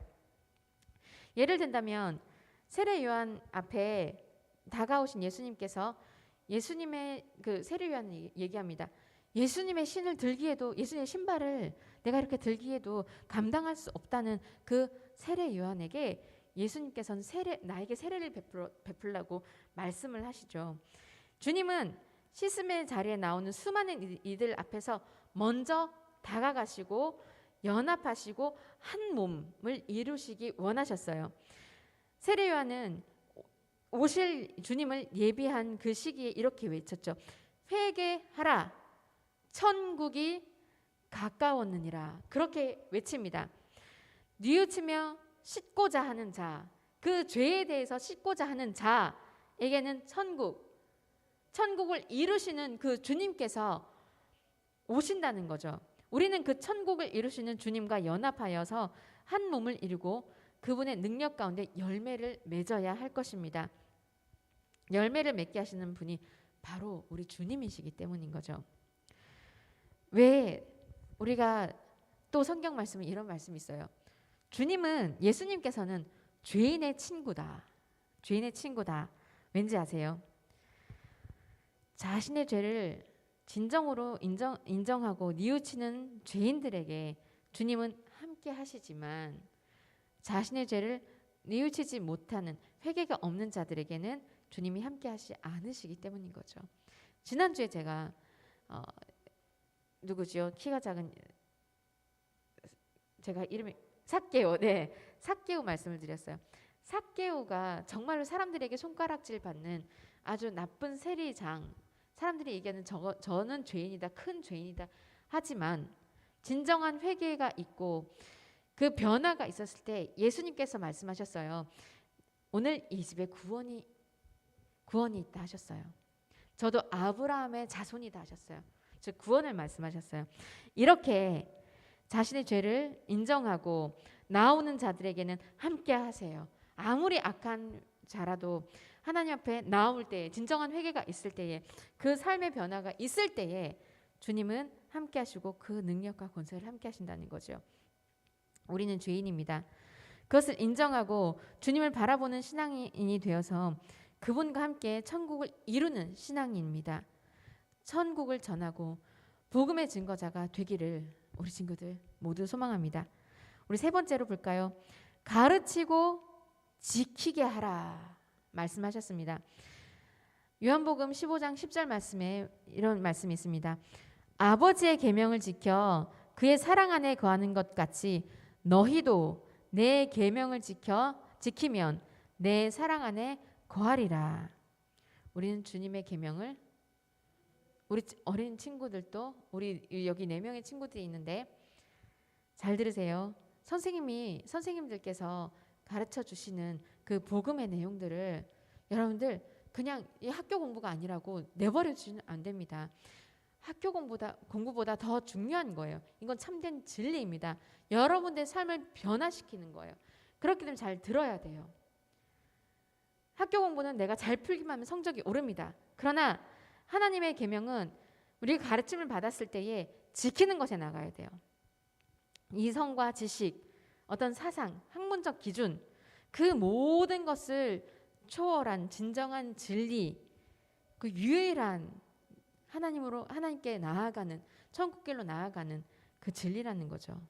예를 든다면 세례 요한 앞에 다가오신 예수님께서 예수님의 그 세례 요한이 얘기합니다. 예수님의 신발을 내가 이렇게 들기에도 감당할 수 없다는 그 세례 요한에게 예수님께서는 나에게 세례를 베풀라고 말씀을 하시죠. 주님은 씻음의 자리에 나오는 수많은 이들 앞에서 먼저 다가가시고 연합하시고 한 몸을 이루시기 원하셨어요. 세례 요한은 오실 주님을 예비한 그 시기에 이렇게 외쳤죠. 회개하라, 천국이 가까웠느니라. 그렇게 외칩니다. 뉘우치며 씻고자 하는 자, 그 죄에 대해서 씻고자 하는 자에게는 천국을 이루시는 그 주님께서 오신다는 거죠. 우리는 그 천국을 이루시는 주님과 연합하여서 한 몸을 이루고 그분의 능력 가운데 열매를 맺어야 할 것입니다. 열매를 맺게 하시는 분이 바로 우리 주님이시기 때문인 거죠. 왜 우리가 또 성경 말씀에 이런 말씀이 있어요. 예수님께서는 죄인의 친구다. 죄인의 친구다. 왠지 아세요? 자신의 죄를 진정으로 인정하고 뉘우치는 죄인들에게 주님은 함께 하시지만 자신의 죄를 뉘우치지 못하는 회개가 없는 자들에게는 주님이 함께 하시지 않으시기 때문인 거죠. 지난주에 제가 누구죠? 키가 작은 제가 이름이 삭개오. 네. 삭개오 말씀을 드렸어요. 삭개오가 정말로 사람들에게 손가락질 받는 아주 나쁜 세리장. 사람들이 얘기하는 저는 죄인이다. 큰 죄인이다. 하지만 진정한 회개가 있고 그 변화가 있었을 때 예수님께서 말씀하셨어요. 오늘 이 집에 구원이 있다 하셨어요. 저도 아브라함의 자손이다 하셨어요. 즉 구원을 말씀하셨어요. 이렇게 자신의 죄를 인정하고 나오는 자들에게는 함께 하세요. 아무리 악한 자라도 하나님 앞에 나올 때에 진정한 회개가 있을 때에 그 삶의 변화가 있을 때에 주님은 함께 하시고 그 능력과 권세를 함께 하신다는 거죠. 우리는 죄인입니다. 그것을 인정하고 주님을 바라보는 신앙인이 되어서 그분과 함께 천국을 이루는 신앙인입니다. 천국을 전하고 복음의 증거자가 되기를 우리 친구들 모두 소망합니다. 우리 세 번째로 볼까요? 가르치고 지키게 하라 말씀하셨습니다. 요한복음 15장 10절 말씀에 이런 말씀이 있습니다. 아버지의 계명을 지켜 그의 사랑 안에 거하는 것 같이 너희도 내 계명을 지키면 내 사랑 안에 거하리라. 우리는 주님의 계명을 우리 어린 친구들도 우리 여기 4명의 친구들이 있는데 잘 들으세요. 선생님들께서 가르쳐 주시는 그 복음의 내용들을 여러분들 그냥 이 학교 공부가 아니라고 내버려 주시면 안 됩니다. 학교 공부보다 더 중요한 거예요. 이건 참된 진리입니다. 여러분들의 삶을 변화시키는 거예요. 그렇기 때문에 잘 들어야 돼요. 학교 공부는 내가 잘 풀기만 하면 성적이 오릅니다. 그러나 하나님의 계명은 우리가 가르침을 받았을 때에 지키는 것에 나가야 돼요. 이성과 지식, 어떤 사상, 학문적 기준, 그 모든 것을 초월한 진정한 진리, 그 유일한 하나님께 나아가는 천국길로 나아가는 그 진리라는 거죠.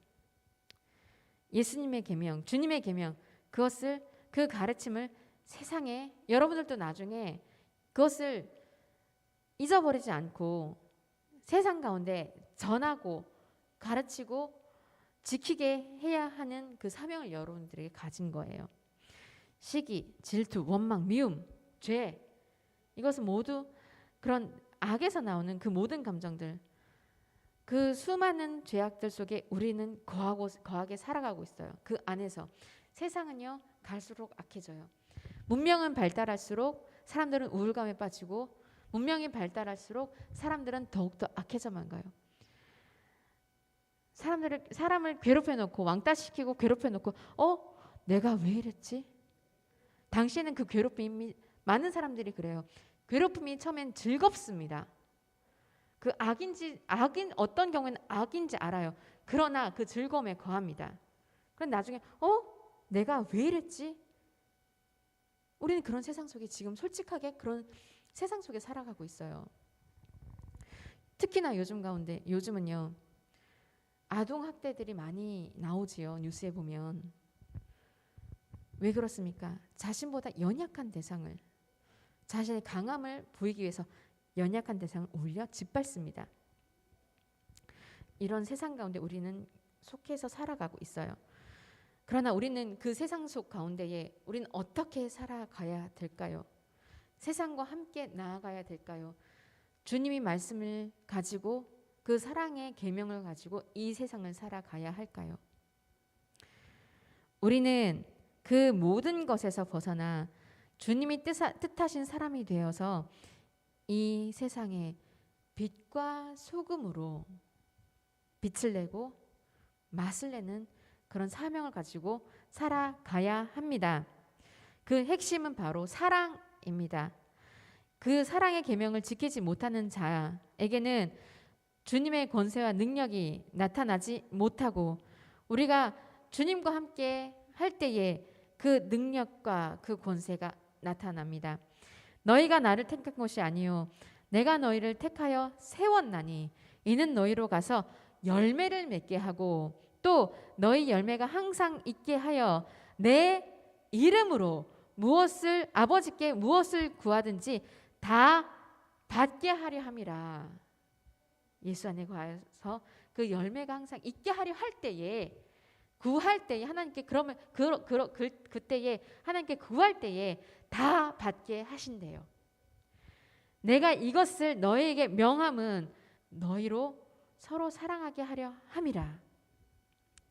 예수님의 계명, 주님의 계명, 그 가르침을 세상에 여러분들도 나중에 그것을 잊어버리지 않고 세상 가운데 전하고 가르치고 지키게 해야 하는 그 사명을 여러분들에게 가진 거예요. 시기, 질투, 원망, 미움, 죄, 이것은 모두 그런 악에서 나오는 그 모든 감정들, 그 수많은 죄악들 속에 우리는 거하게 살아가고 있어요. 그 안에서 세상은요 갈수록 악해져요. 문명은 발달할수록 사람들은 우울감에 빠지고 문명이 발달할수록 사람들은 더욱더 악해져만 가요. 사람을 괴롭혀놓고 왕따시키고 괴롭혀놓고 내가 왜 이랬지? 당시에는 그 괴롭힘이 많은 사람들이 그래요. 괴롭힘이 처음엔 즐겁습니다. 그 어떤 경우에는 악인지 알아요. 그러나 그 즐거움에 거합니다. 그럼 나중에 내가 왜 이랬지? 우리는 그런 세상 속에 지금 솔직하게 그런 세상 속에 살아가고 있어요. 특히나 요즘은요 아동 학대들이 많이 나오지요. 뉴스에 보면. 왜 그렇습니까? 자신보다 연약한 대상을, 자신의 강함을 보이기 위해서 연약한 대상을 올려 짓밟습니다. 이런 세상 가운데 우리는 속해서 살아가고 있어요. 그러나 우리는 그 세상 속 가운데에 우리는 어떻게 살아가야 될까요? 세상과 함께 나아가야 될까요? 주님이 말씀을 가지고 그 사랑의 계명을 가지고 이 세상을 살아가야 할까요? 우리는 그 모든 것에서 벗어나 주님이 뜻하신 사람이 되어서 이 세상에 빛과 소금으로 빛을 내고 맛을 내는 그런 사명을 가지고 살아가야 합니다. 그 핵심은 바로 사랑입니다. 그 사랑의 계명을 지키지 못하는 자에게는 주님의 권세와 능력이 나타나지 못하고 우리가 주님과 함께 할 때에 그 능력과 그 권세가 나타납니다. 너희가 나를 택한 것이 아니요 내가 너희를 택하여 세웠나니 이는 너희로 가서 열매를 맺게 하고 또 너희 열매가 항상 있게 하여 내 이름으로 아버지께 무엇을 구하든지 다 받게 하려 함이라. 예수 안에 거하여서 그 열매가 항상 있게 하려 할 때에 구할 때에 하나님께 그러면 그때에 하나님께 구할 때에 다 받게 하신대요. 내가 이것을 너희에게 명함은 너희로 서로 사랑하게 하려 함이라.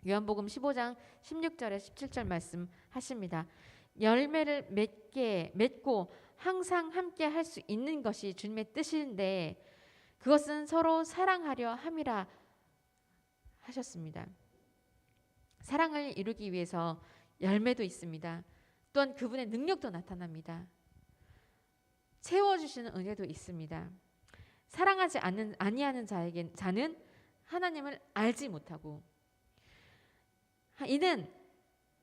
요한복음 15장 16절에 17절 말씀 하십니다. 열매를 맺고 항상 함께 할 수 있는 것이 주님의 뜻인데 그것은 서로 사랑하려 함이라 하셨습니다. 사랑을 이루기 위해서 열매도 있습니다. 또한 그분의 능력도 나타납니다. 채워주시는 은혜도 있습니다. 사랑하지 아니하는 자는 하나님을 알지 못하고 이는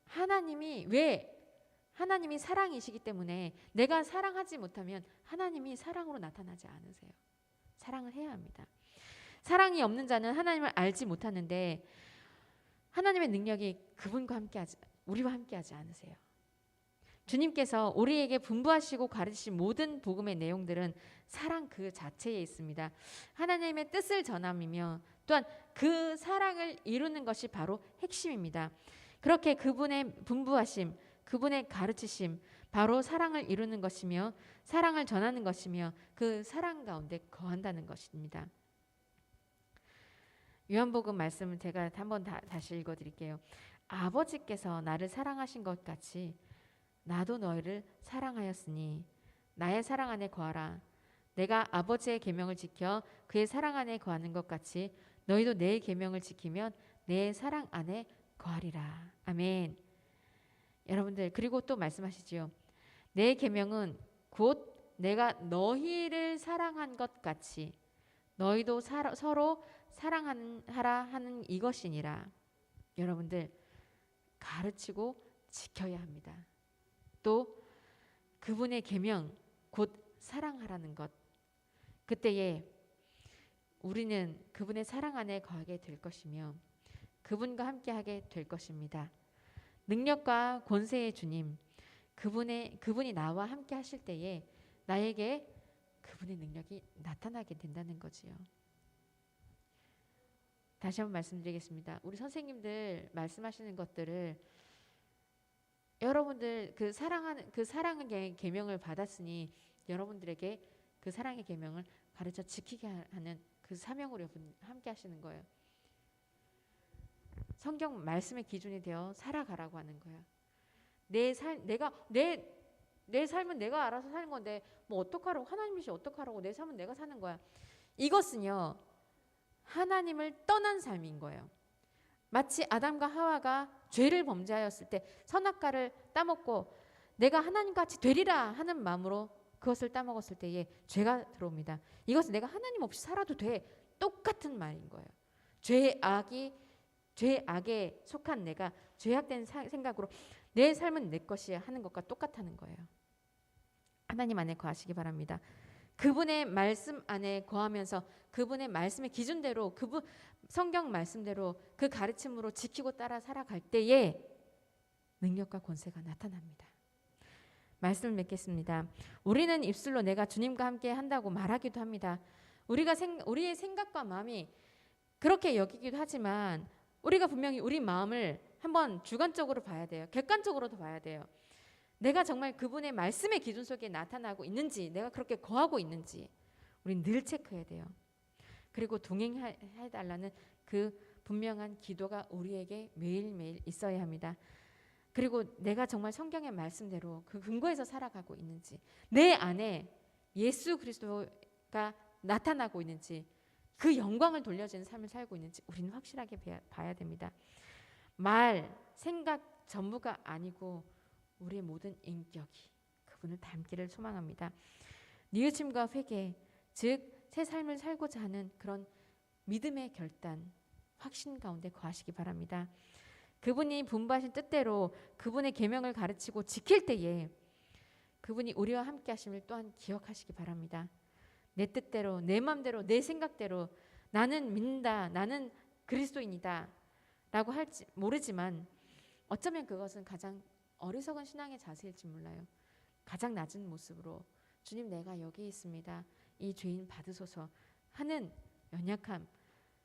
하나님이 왜 하나님이 사랑이시기 때문에 내가 사랑하지 못하면 하나님이 사랑으로 나타나지 않으세요. 사랑을 해야 합니다. 사랑이 없는 자는 하나님을 알지 못하는데 하나님의 능력이 우리와 함께하지 않으세요. 주님께서 우리에게 분부하시고 가르치신 모든 복음의 내용들은 사랑 그 자체에 있습니다. 하나님의 뜻을 전함이며 또한 그 사랑을 이루는 것이 바로 핵심입니다. 그렇게 그분의 분부하심, 그분의 가르치심, 바로 사랑을 이루는 것이며 사랑을 전하는 것이며 그 사랑 가운데 거한다는 것입니다. 요한복음 말씀을 제가 한번 다시 읽어드릴게요. 아버지께서 나를 사랑하신 것 같이 나도 너희를 사랑하였으니 나의 사랑 안에 거하라. 내가 아버지의 계명을 지켜 그의 사랑 안에 거하는 것 같이 너희도 내 계명을 지키면 내 사랑 안에 거하리라. 아멘. 여러분들 그리고 또 말씀하시지요. 내 계명은 곧 내가 너희를 사랑한 것 같이 너희도 서로 사랑하라 하는 이것이니라. 여러분들 가르치고 지켜야 합니다. 또 그분의 계명 곧 사랑하라는 것. 그때에 우리는 그분의 사랑 안에 거하게 될 것이며 그분과 함께하게 될 것입니다. 능력과 권세의 주님, 그분이 나와 함께 하실 때에 나에게 그분의 능력이 나타나게 된다는 거지요. 다시 한번 말씀드리겠습니다. 우리 선생님들 말씀하시는 것들을 여러분들 그 사랑의 계명을 받았으니 여러분들에게 그 사랑의 계명을 가르쳐 지키게 하는 그 사명으로 함께 하시는 거예요. 성경 말씀의 기준이 되어 살아가라고 하는 거예요. 내 삶은 내가 알아서 사는 건데 뭐 어떡하라고 하나님이시 어떡하라고 내 삶은 내가 사는 거야. 이것은요 하나님을 떠난 삶인 거예요. 마치 아담과 하와가 죄를 범죄하였을 때 선악과를 따먹고 내가 하나님같이 되리라 하는 마음으로 그것을 따먹었을 때에 죄가 들어옵니다. 이것은 내가 하나님 없이 살아도 돼. 똑같은 말인 거예요. 죄악에 속한 내가 죄악된 생각으로 내 삶은 내 것이야 하는 것과 똑같다는 거예요. 하나님 안에 거하시기 바랍니다. 그분의 말씀 안에 거하면서 그분의 말씀의 기준대로 그분 성경 말씀대로 그 가르침으로 지키고 따라 살아갈 때에 능력과 권세가 나타납니다. 말씀을 맺겠습니다. 우리는 입술로 내가 주님과 함께 한다고 말하기도 합니다. 우리의 생각과 마음이 그렇게 여기기도 하지만 우리가 분명히 우리 마음을 한번 주관적으로 봐야 돼요. 객관적으로도 봐야 돼요. 내가 정말 그분의 말씀의 기준 속에 나타나고 있는지, 내가 그렇게 거하고 있는지 우린 늘 체크해야 돼요. 그리고 동행해달라는 그 분명한 기도가 우리에게 매일매일 있어야 합니다. 그리고 내가 정말 성경의 말씀대로 그 근거에서 살아가고 있는지, 내 안에 예수 그리스도가 나타나고 있는지, 그 영광을 돌려주는 삶을 살고 있는지 우리는 확실하게 봐야 됩니다. 말, 생각 전부가 아니고 우리의 모든 인격이 그분을 닮기를 소망합니다. 뉘우침과 회개, 즉 새 삶을 살고자 하는 그런 믿음의 결단, 확신 가운데 거하시기 바랍니다. 그분이 분부하신 뜻대로 그분의 계명을 가르치고 지킬 때에 그분이 우리와 함께 하심을 또한 기억하시기 바랍니다. 내 뜻대로, 내 마음대로, 내 생각대로 나는 믿는다, 나는 그리스도인이다 라고 할지 모르지만 어쩌면 그것은 가장 어리석은 신앙의 자세일지 몰라요. 가장 낮은 모습으로 주님 내가 여기 있습니다. 이 죄인 받으소서 하는 연약함,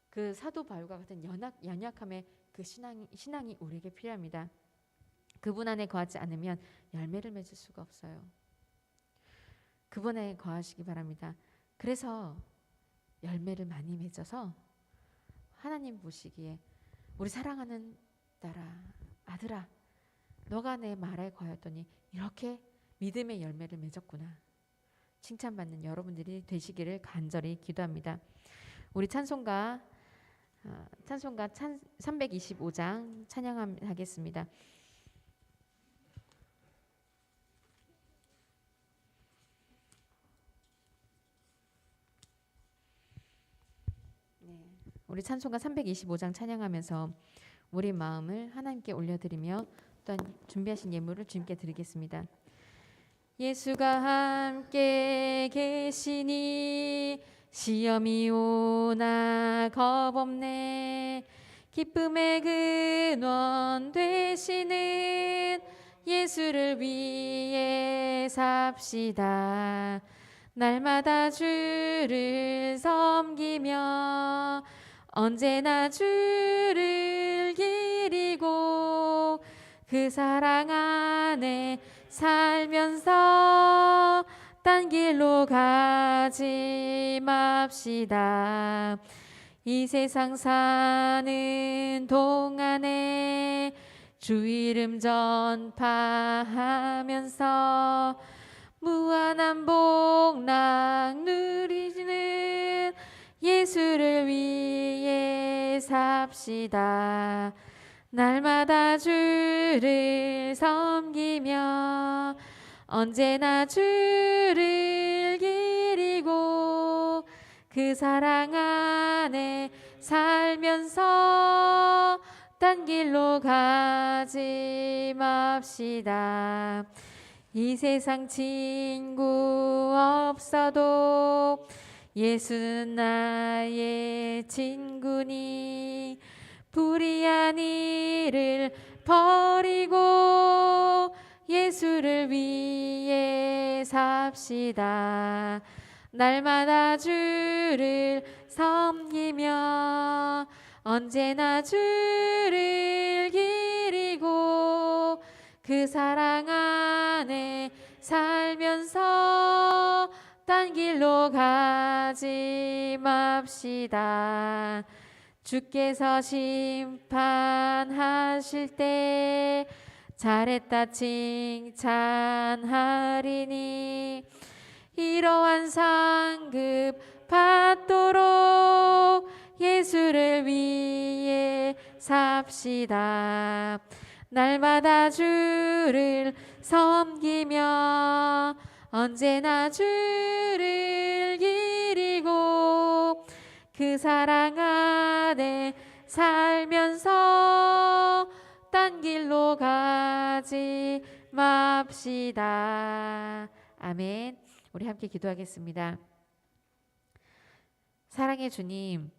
그 사도 바울과 같은 연약함의 그 신앙이 우리에게 필요합니다. 그분 안에 거하지 않으면 열매를 맺을 수가 없어요. 그분 안에 거하시기 바랍니다. 그래서 열매를 많이 맺어서 하나님 보시기에 우리 사랑하는 딸아, 아들아, 너가 내 말에 거하였더니 이렇게 믿음의 열매를 맺었구나. 칭찬받는 여러분들이 되시기를 간절히 기도합니다. 우리 찬송가 325장 찬양하겠습니다. 우리 찬송가 325장 찬양하면서 우리 마음을 하나님께 올려드리며 또한 준비하신 예물을 주님께 드리겠습니다. 예수가 함께 계시니 시험이 오나 겁없네. 기쁨의 근원 되시는 예수를 위해 삽시다. 날마다 주를 섬기며 언제나 주를 기리고 그 사랑 안에 살면서 딴 길로 가지 맙시다. 이 세상 사는 동안에 주 이름 전파하면서 무한한 복락 누리는 예수를 위해 삽시다. 날마다 주를 섬기며 언제나 주를 기리고 그 사랑 안에 살면서 딴 길로 가지 맙시다. 이 세상 친구 없어도 예수는 나의 친구니 불의한 일을 버리고 예수를 위해 삽시다. 날마다 주를 섬기며 언제나 주를 기리고 그 사랑 안에 살면서 딴 길로 가지 맙시다. 주께서 심판하실 때 잘했다 칭찬하리니 이러한 상급 받도록 예수를 위해 삽시다. 날마다 주를 섬기며 언제나 주를 기리고 그 사랑 안에 살면서 딴 길로 가지 맙시다. 아멘. 우리 함께 기도하겠습니다. 사랑의 주님,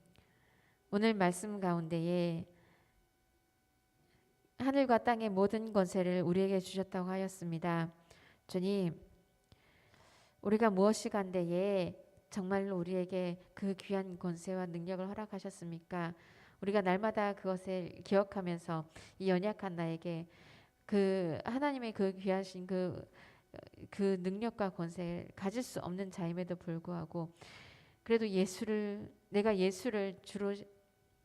오늘 말씀 가운데에 하늘과 땅의 모든 권세를 우리에게 주셨다고 하였습니다. 주님, 우리가 무엇이 간데에 정말로 우리에게 그 귀한 권세와 능력을 허락하셨습니까? 우리가 날마다 그것을 기억하면서 이 연약한 나에게 그 하나님의 그 귀하신 그 능력과 권세를 가질 수 없는 자임에도 불구하고 그래도 내가 예수를 주로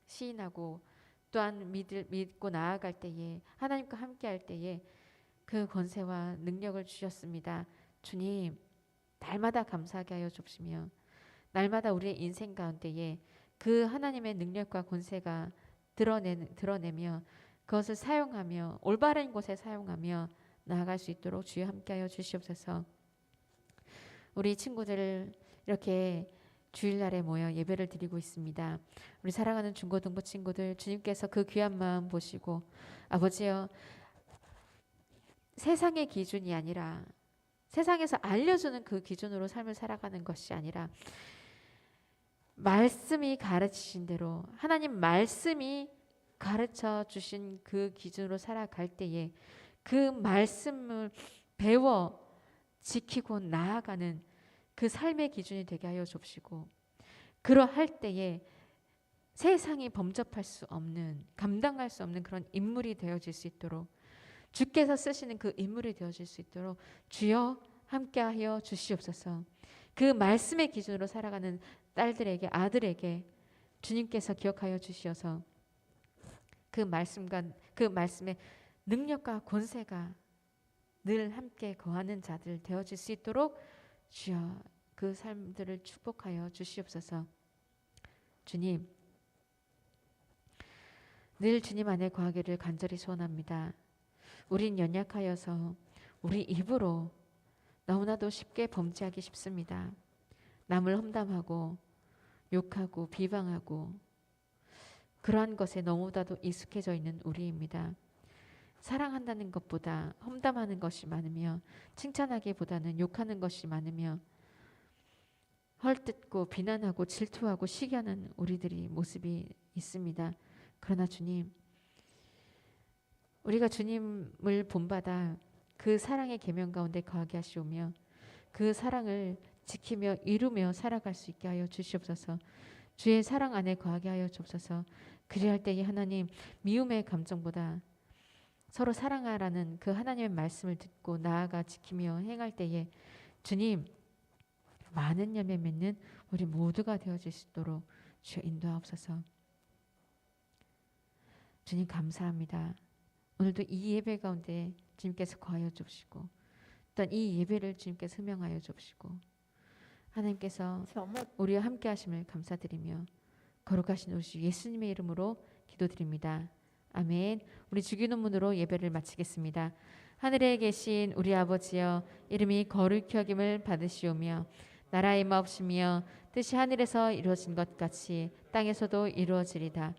시인하고 또한 믿고 나아갈 때에 하나님과 함께할 때에 그 권세와 능력을 주셨습니다. 주님, 날마다 감사하게 하여 주시며 날마다 우리의 인생 가운데에 그 하나님의 능력과 권세가 드러내며 그것을 사용하며 올바른 곳에 사용하며 나아갈 수 있도록 주여 함께하여 주시옵소서. 우리 친구들 이렇게 주일날에 모여 예배를 드리고 있습니다. 우리 사랑하는 중고등부 친구들, 주님께서 그 귀한 마음 보시고 아버지여, 세상의 기준이 아니라 세상에서 알려주는 그 기준으로 삶을 살아가는 것이 아니라 말씀이 가르치신 대로 하나님 말씀이 가르쳐 주신 그 기준으로 살아갈 때에 그 말씀을 배워 지키고 나아가는 그 삶의 기준이 되게 하여 주시고 그러할 때에 세상이 범접할 수 없는 감당할 수 없는 그런 인물이 되어질 수 있도록 주께서 쓰시는 그 인물이 되어질 수 있도록 주여 함께하여 주시옵소서. 그 말씀의 기준으로 살아가는 딸들에게 아들에게 주님께서 기억하여 주시어서 그 말씀의 능력과 권세가 늘 함께 거하는 자들 되어질 수 있도록 주여 그 삶들을 축복하여 주시옵소서. 주님, 늘 주님 안에 거하기를 간절히 소원합니다. 우린 연약하여서 우리 입으로 너무나도 쉽게 범죄하기 쉽습니다. 남을 험담하고 욕하고 비방하고 그러한 것에 너무나도 익숙해져 있는 우리입니다. 사랑한다는 것보다 험담하는 것이 많으며 칭찬하기보다는 욕하는 것이 많으며 헐뜯고 비난하고 질투하고 시기하는 우리들이 모습이 있습니다. 그러나 주님, 우리가 주님을 본받아 그 사랑의 계명 가운데 거하게 하시오며 그 사랑을 지키며 이루며 살아갈 수 있게 하여 주시옵소서. 주의 사랑 안에 거하게 하여 주옵소서. 그리할 때에 하나님, 미움의 감정보다 서로 사랑하라는 그 하나님의 말씀을 듣고 나아가 지키며 행할 때에 주님, 많은 열매 맺는 우리 모두가 되어질 수 있도록 주여 인도하옵소서. 주님 감사합니다. 오늘도 이 예배 가운데 주님께서 거하여 주시고 또한 이 예배를 주님께서 흠명하여 주시고 하나님께서 우리와 함께 하심을 감사드리며 거룩하신 우리 주 예수님의 이름으로 기도드립니다. 아멘. 우리 주기도문으로 예배를 마치겠습니다. 하늘에 계신 우리 아버지여, 이름이 거룩히 여김을 받으시오며 나라의 마옵시며 뜻이 하늘에서 이루어진 것 같이 땅에서도 이루어지리다.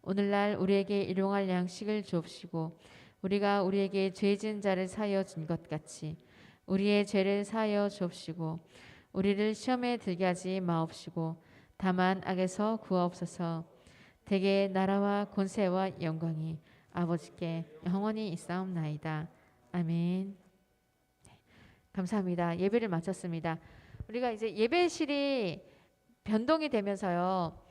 오늘날 우리에게 일용할 양식을 주옵시고 우리가 우리에게 죄 지은 자를 사하여 준 것 같이 우리의 죄를 사하여 주옵시고 우리를 시험에 들게 하지 마옵시고 다만 악에서 구하옵소서. 대개 나라와 권세와 영광이 아버지께 영원히 있사옵나이다. 아멘. 감사합니다. 예배를 마쳤습니다. 우리가 이제 예배실이 변동이 되면서요,